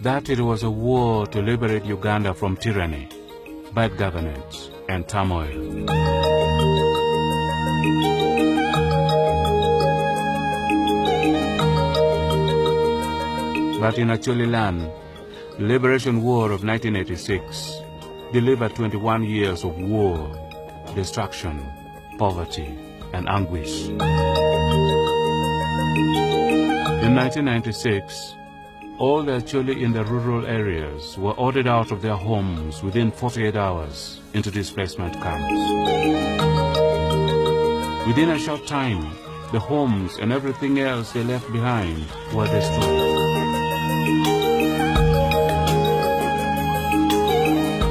That it was a war to liberate Uganda from tyranny, bad governance, and turmoil. But in Acholi land, the Liberation War of 1986 delivered 21 years of war, destruction, poverty, and anguish. In 1996, all the Acholi in the rural areas were ordered out of their homes within 48 hours into displacement camps. Within a short time, the homes and everything else they left behind were destroyed.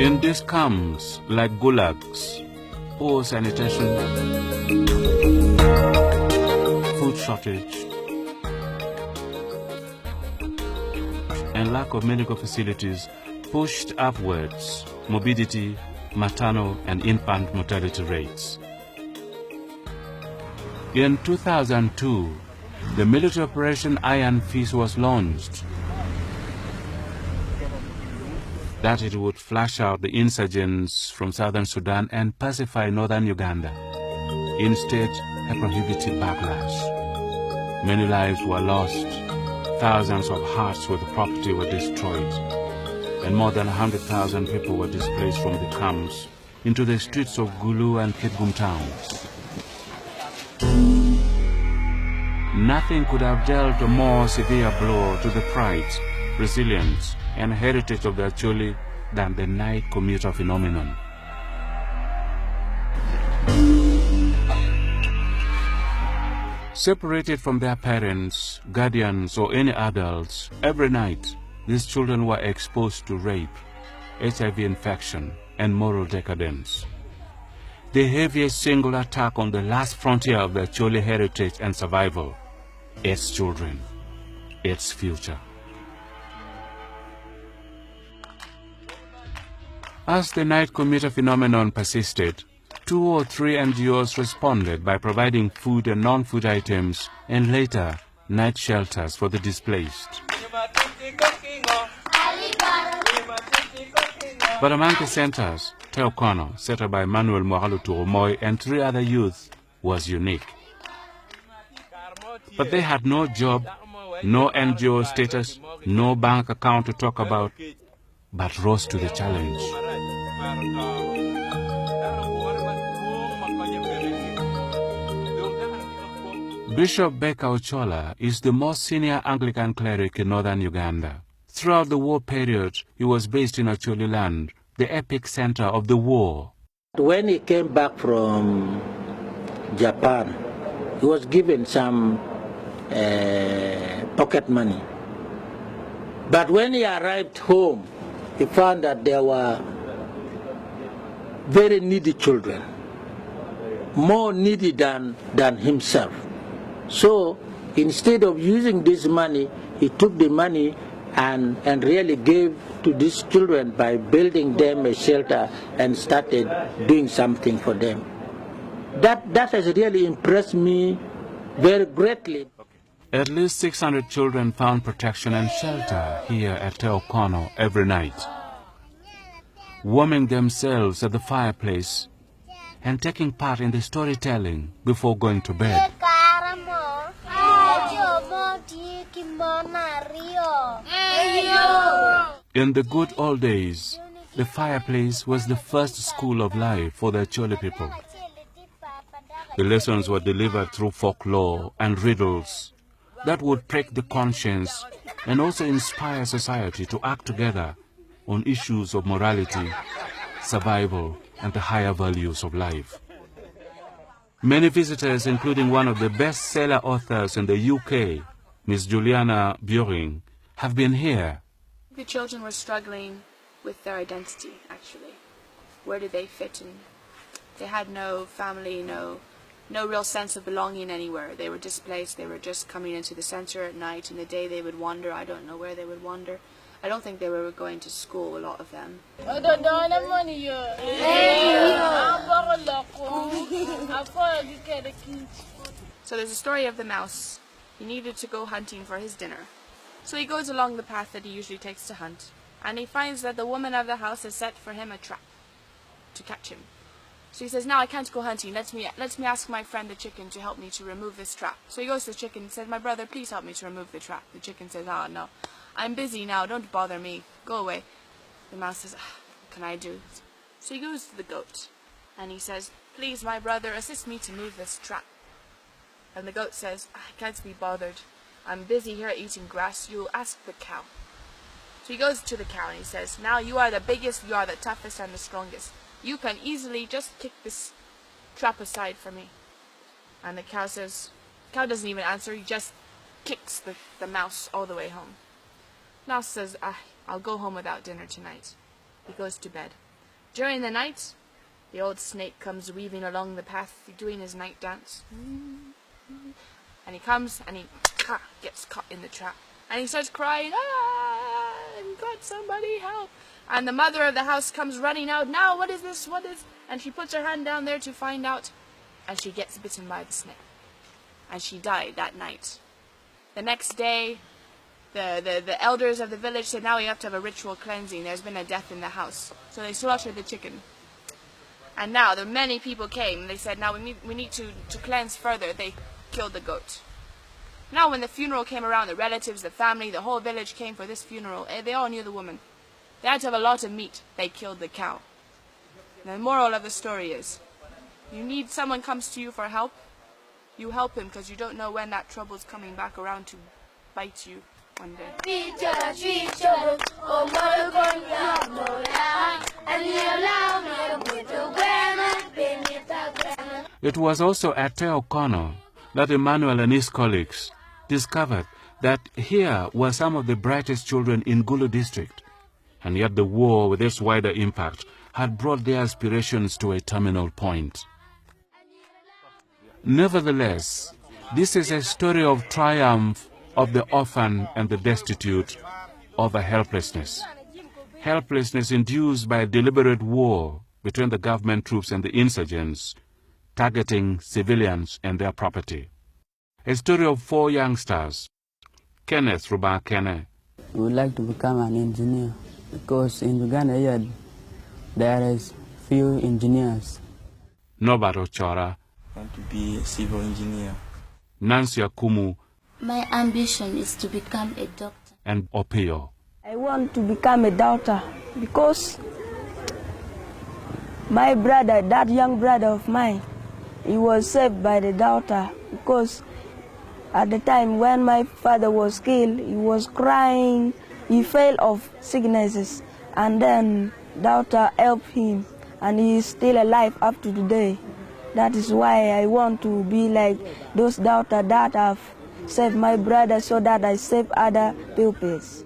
In these camps, like gulags, poor sanitation, food shortage, and lack of medical facilities pushed upwards morbidity, maternal and infant mortality rates. In 2002, the military Operation Iron Fist was launched, that it would flush out the insurgents from southern Sudan and pacify northern Uganda. Instead, a prohibited backlash. Many lives were lost. Thousands of hearts with property were destroyed, and more than 100,000 people were displaced from the camps into the streets of Gulu and Kitgum towns. Nothing could have dealt a more severe blow to the pride, resilience, and heritage of the Acholi than the night commuter phenomenon. Separated from their parents, guardians, or any adults, every night these children were exposed to rape, HIV infection, and moral decadence. The heaviest single attack on the last frontier of the Acholi heritage and survival, its children, its future. As the night commuter phenomenon persisted, 2 or 3 NGOs responded by providing food and non-food items and later night shelters for the displaced. But among the centers, Teokono, set up by Manuel Mohalu Turumoy and 3 other youth, was unique. But they had no job, no NGO status, no bank account to talk about, but rose to the challenge. Bishop Beka Ochola is the most senior Anglican cleric in northern Uganda. Throughout the war period, he was based in Acholi land, the epic center of the war. When he came back from Japan, he was given some pocket money. But when he arrived home, he found that there were very needy children, more needy than himself. So instead of using this money, he took the money and really gave to these children by building them a shelter and started doing something for them. That has really impressed me very greatly. At least 600 children found protection and shelter here at Teokono every night, warming themselves at the fireplace and taking part in the storytelling before going to bed. In the good old days, the fireplace was the first school of life for the Acholi people. The lessons were delivered through folklore and riddles that would prick the conscience and also inspire society to act together on issues of morality, survival, and the higher values of life. Many visitors, including one of the best-seller authors in the UK, Miss Juliana Buring, have been here. The children were struggling with their identity, actually. Where did they fit in? They had no family, no real sense of belonging anywhere. They were displaced. They were just coming into the center at night. In the day they would wander. I don't know where they would wander. I don't think they were going to school, a lot of them. So there's a story of the mouse. He needed to go hunting for his dinner. So he goes along the path that he usually takes to hunt, and he finds that the woman of the house has set for him a trap to catch him. So he says, now I can't go hunting. Let me ask my friend the chicken to help me to remove this trap. So he goes to the chicken and says, my brother, please help me to remove the trap. The chicken says, no, I'm busy now. Don't bother me. Go away. The mouse says, what can I do? So he goes to the goat, and he says, please, my brother, assist me to move this trap. And the goat says, I can't be bothered. I'm busy here eating grass. You'll ask the cow. So he goes to the cow and he says, now you are the biggest, you are the toughest and the strongest. You can easily just kick this trap aside for me. And the cow says, cow doesn't even answer, he just kicks the mouse all the way home. Mouse says, I'll go home without dinner tonight. He goes to bed. During the night, the old snake comes weaving along the path, doing his night dance. And he comes and he gets caught in the trap. And he starts crying, God, somebody help. And the mother of the house comes running out, now what is this, what is... And she puts her hand down there to find out, and she gets bitten by the snake. And she died that night. The next day, the elders of the village said, now we have to have a ritual cleansing, there's been a death in the house. So they slaughtered the chicken. And now, the many people came, they said, now we need to cleanse further. They killed the goat. Now when the funeral came around, the relatives, the family, the whole village came for this funeral. They all knew the woman. They had to have a lot of meat. They killed the cow. And the moral of the story is, you need someone comes to you for help, you help him because you don't know when that trouble's coming back around to bite you one day. It was also at Te O'Connor that Emmanuel and his colleagues discovered that here were some of the brightest children in Gulu district, and yet the war, with its wider impact, had brought their aspirations to a terminal point. Nevertheless, this is a story of triumph of the orphan and the destitute over helplessness. Helplessness induced by a deliberate war between the government troops and the insurgents, targeting civilians and their property. A story of 4 youngsters. Kenneth Rubakene. I would like to become an engineer because in Uganda here there is few engineers. Norbert Ochora. I want to be a civil engineer. Nancy Akumu. My ambition is to become a doctor. And Opio. I want to become a doctor because my brother, that young brother of mine, he was saved by the doctor because at the time when my father was killed, he was crying, he fell of sicknesses, and then doctor helped him, and he is still alive up to today. That is why I want to be like those doctors that have saved my brother so that I save other pupils.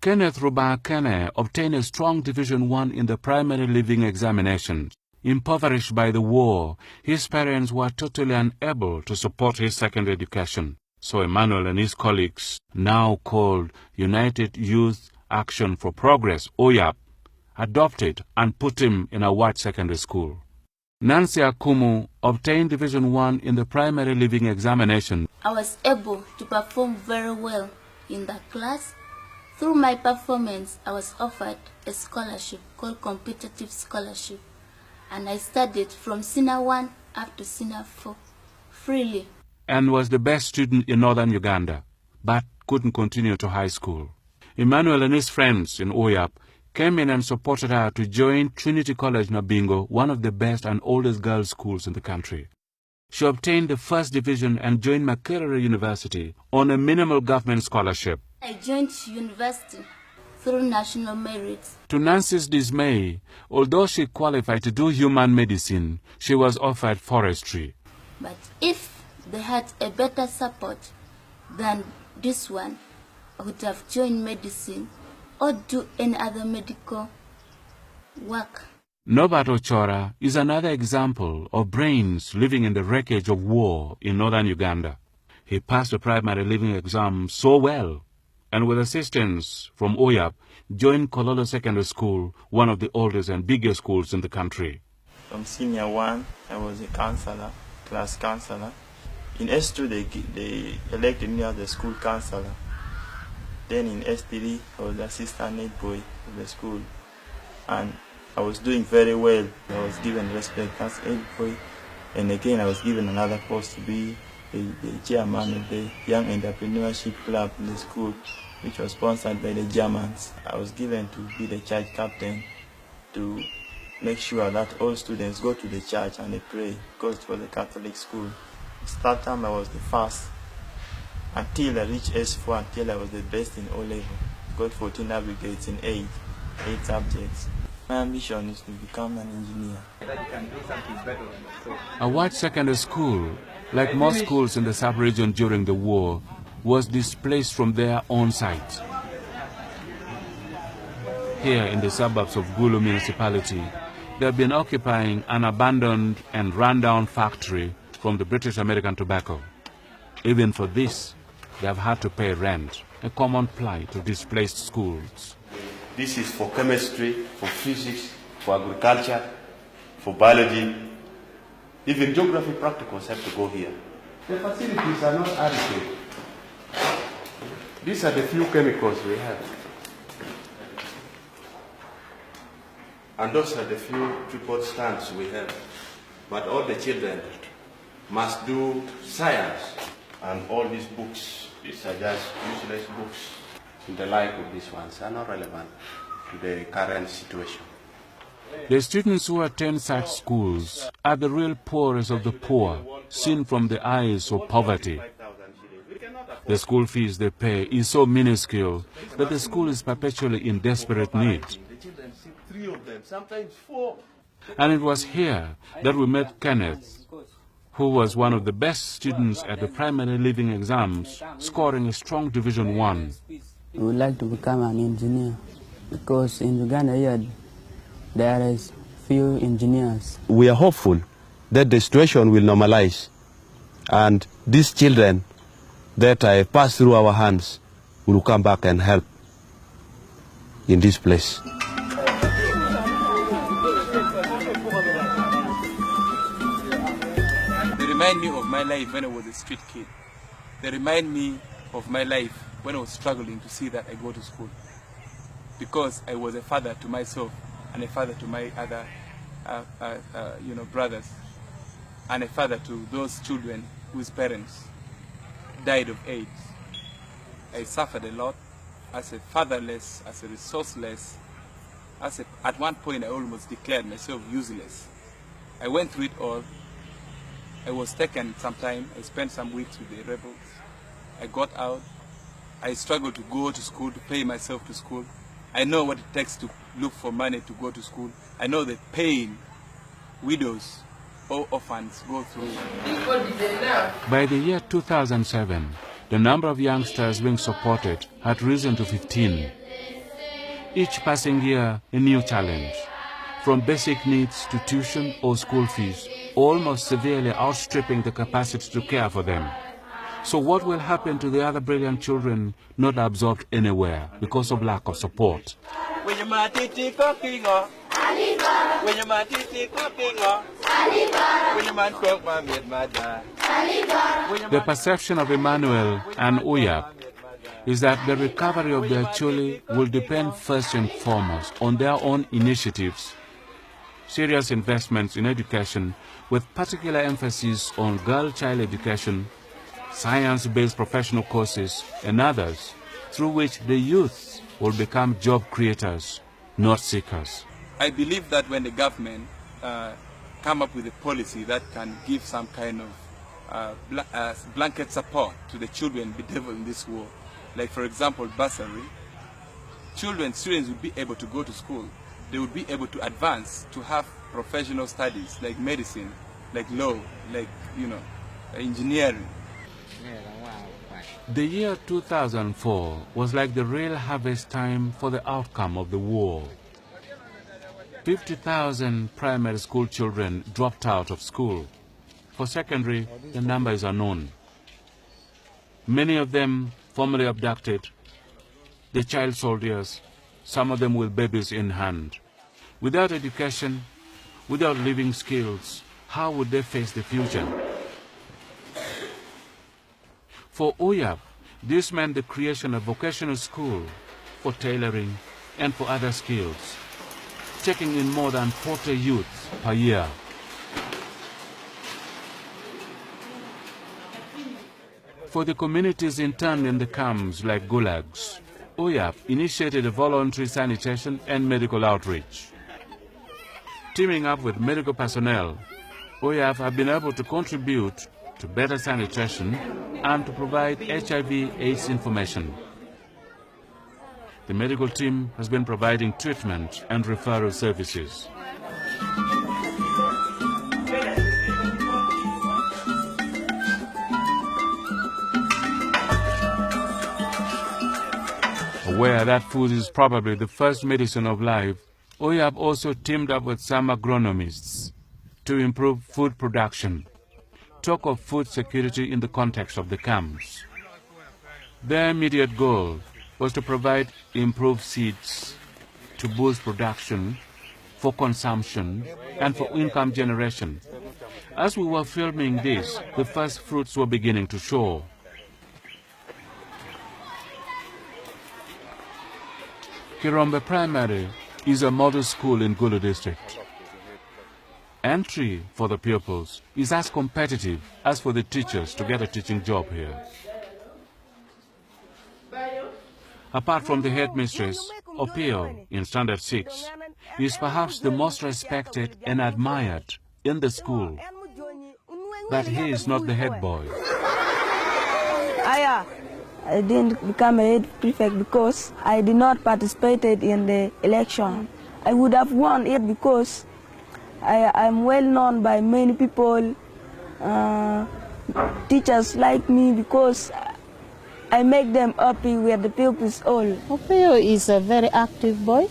Kenneth Rubakene obtained a strong Division 1 in the primary living examinations. Impoverished by the war, his parents were totally unable to support his secondary education. So Emmanuel and his colleagues, now called United Youth Action for Progress, OYAP, adopted and put him in a white secondary school. Nancy Akumu obtained Division 1 in the primary living examination. I was able to perform very well in that class. Through my performance, I was offered a scholarship called Competitive Scholarship. And I studied from Senior 1 up to Senior 4 freely. And was the best student in northern Uganda, but couldn't continue to high school. Emmanuel and his friends in OYAP came in and supported her to join Trinity College Nabingo, one of the best and oldest girls' schools in the country. She obtained the first division and joined Makerere University on a minimal government scholarship. I joined university through national merits. To Nancy's dismay, although she qualified to do human medicine, she was offered forestry. But if they had a better support than this one, I would have joined medicine or do any other medical work. Norbert Ochora is another example of brains living in the wreckage of war in northern Uganda. He passed the primary leaving exam so well, and with assistance from OYAP, joined Kololo Secondary School, one of the oldest and biggest schools in the country. From senior 1, I was a counselor, class counselor. In S2, they elected me as the school counselor. Then in S3, I was the assistant head boy of the school. And I was doing very well. I was given respect as head boy. And again, I was given another post to be the chairman of the Young Entrepreneurship Club in the school, which was sponsored by the Germans. I was given to be the church captain to make sure that all students go to the church and they pray, because it was a Catholic school. That time I was the first until I reached S4, until I was the best in O level. Got 14 aggregates in 8 subjects. My ambition is to become an engineer. Awad Secondary School, like most schools in the sub-region during the war, was displaced from their own site. Here in the suburbs of Gulu municipality, they have been occupying an abandoned and run-down factory from the British American Tobacco. Even for this, they have had to pay rent, a common plight of displaced schools. This is for chemistry, for physics, for agriculture, for biology. Even geography practicals have to go here. The facilities are not adequate. These are the few chemicals we have. And those are the few tripod stands we have. But all the children must do science. And all these books, these are just useless books. The like of these ones are not relevant to the current situation. The students who attend such schools are the real poorest of the poor, seen from the eyes of poverty. The school fees they pay is so minuscule that the school is perpetually in desperate need. And it was here that we met Kenneth, who was one of the best students at the primary leaving exams, scoring a strong Division 1. I would like to become an engineer because in Uganda here there is few engineers. We are hopeful that the situation will normalize and these children that have passed through our hands will come back and help in this place. They remind me of my life when I was a street kid. They remind me of my life when I was struggling to see that I go to school. Because I was a father to myself and a father to my other brothers, and a father to those children whose parents died of AIDS. I suffered a lot as a fatherless, as a resourceless, at one point I almost declared myself useless. I went through it all. I was taken some time. I spent some weeks with the rebels. I got out. I struggled to go to school, to pay myself to school. I know what it takes to look for money to go to school. I know the pain widows or orphans go through. By the year 2007, the number of youngsters being supported had risen to 15. Each passing year, a new challenge, from basic needs to tuition or school fees, almost severely outstripping the capacity to care for them. So what will happen to the other brilliant children not absorbed anywhere because of lack of support? The perception of Emmanuel and Uyap is that the recovery of their children will depend first and foremost on their own initiatives, serious investments in education with particular emphasis on girl-child education, science-based professional courses, and others, through which the youth will become job creators, not seekers. I believe that when the government come up with a policy that can give some kind of blanket support to the children bedeviled in this war, like for example bursary, students would be able to go to school. They would be able to advance to have professional studies like medicine, like law, like engineering. The year 2004 was like the real harvest time for the outcome of the war. 50,000 primary school children dropped out of school. For secondary, the number is unknown. Many of them formerly abducted, the child soldiers, some of them with babies in hand. Without education, without living skills, how would they face the future? For Uyab, this meant the creation of vocational school for tailoring and for other skills, taking in more than 40 youths per year. For the communities interned in the camps like gulags, Uyab initiated a voluntary sanitation and medical outreach. Teaming up with medical personnel, Uyab have been able to contribute to better sanitation and to provide HIV/AIDS information. The medical team has been providing treatment and referral services. Aware that food is probably the first medicine of life, Uyab also teamed up with some agronomists to improve food production. Talk of food security in the context of the camps. Their immediate goal was to provide improved seeds to boost production for consumption and for income generation. As we were filming this, the first fruits were beginning to show. Kirombe Primary is a model school in Gulu district. Entry for the pupils is as competitive as for the teachers to get a teaching job here. Apart from the headmistress, Opio, in Standard 6, is perhaps the most respected and admired in the school. But he is not the head boy. I didn't become a head prefect because I did not participate in the election. I would have won it because I'm well known by many people. Teachers like me because I make them happy with the pupils all. Opio is a very active boy.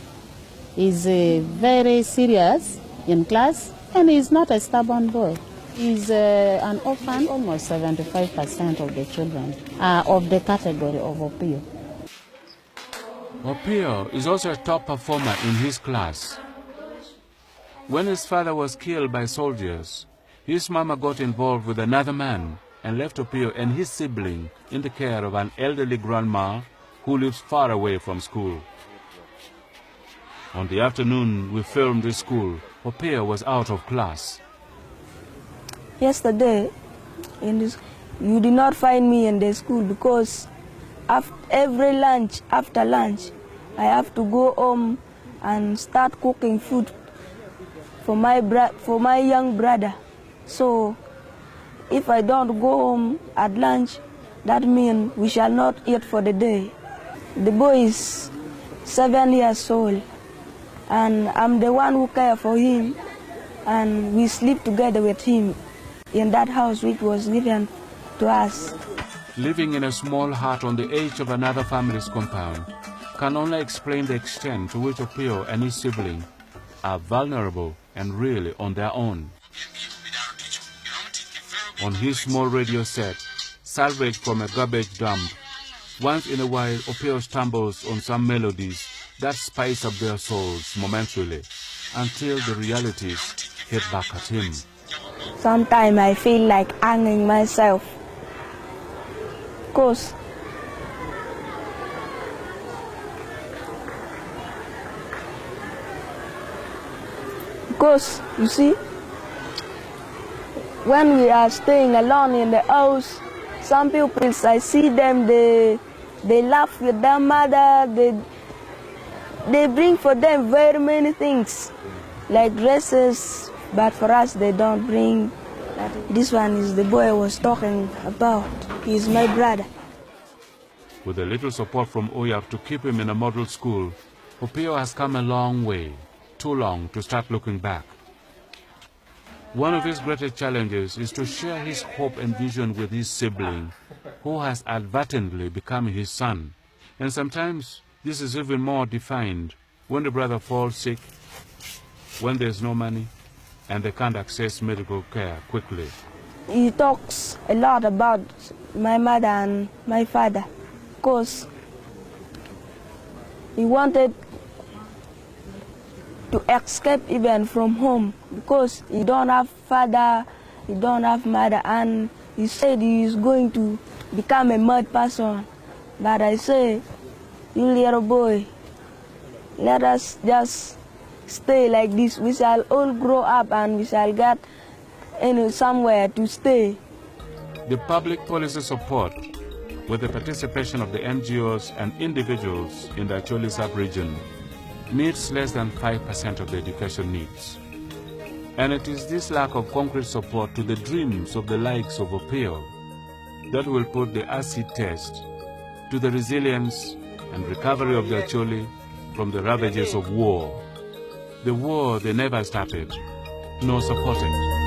He's very serious in class, and he's not a stubborn boy. He's an orphan. Almost 75% of the children are of the category of Opio. Opio is also a top performer in his class. When his father was killed by soldiers, his mama got involved with another man and left Opio and his sibling in the care of an elderly grandma who lives far away from school. On the afternoon we filmed this school, Opio was out of class. Yesterday, you did not find me in the school because after lunch, I have to go home and start cooking food for my young brother. So, if I don't go home at lunch, that means we shall not eat for the day. The boy is 7 years old, and I'm the one who cares for him, and we sleep together with him in that house which was given to us. Living in a small hut on the edge of another family's compound can only explain the extent to which Opio and his sibling are vulnerable and really on their own. On his small radio set, salvaged from a garbage dump, once in a while Opio stumbles on some melodies that spice up their souls momentarily until the realities hit back at him. Sometimes I feel like hanging myself because you see, when we are staying alone in the house, some people, I see them, they laugh with their mother, they bring for them very many things, like dresses, but for us they don't bring. This one is the boy I was talking about. He is my brother. With a little support from Uyab to keep him in a model school, Opio has come a long way, too long to start looking back. One of his greatest challenges is to share his hope and vision with his sibling, who has advertently become his son. And sometimes this is even more defined when the brother falls sick, when there's no money, and they can't access medical care quickly. He talks a lot about my mother and my father because he wanted to escape even from home because he don't have father, he don't have mother, and he said he is going to become a mad person. But I say, you little boy, let us just stay like this. We shall all grow up and we shall get somewhere to stay. The public policy support, with the participation of the NGOs and individuals in the Acholi sub-region, meets less than 5% of the education needs. And it is this lack of concrete support to the dreams of the likes of Opio that will put the acid test to the resilience and recovery of the Acholi from the ravages of war. The war they never started nor supported.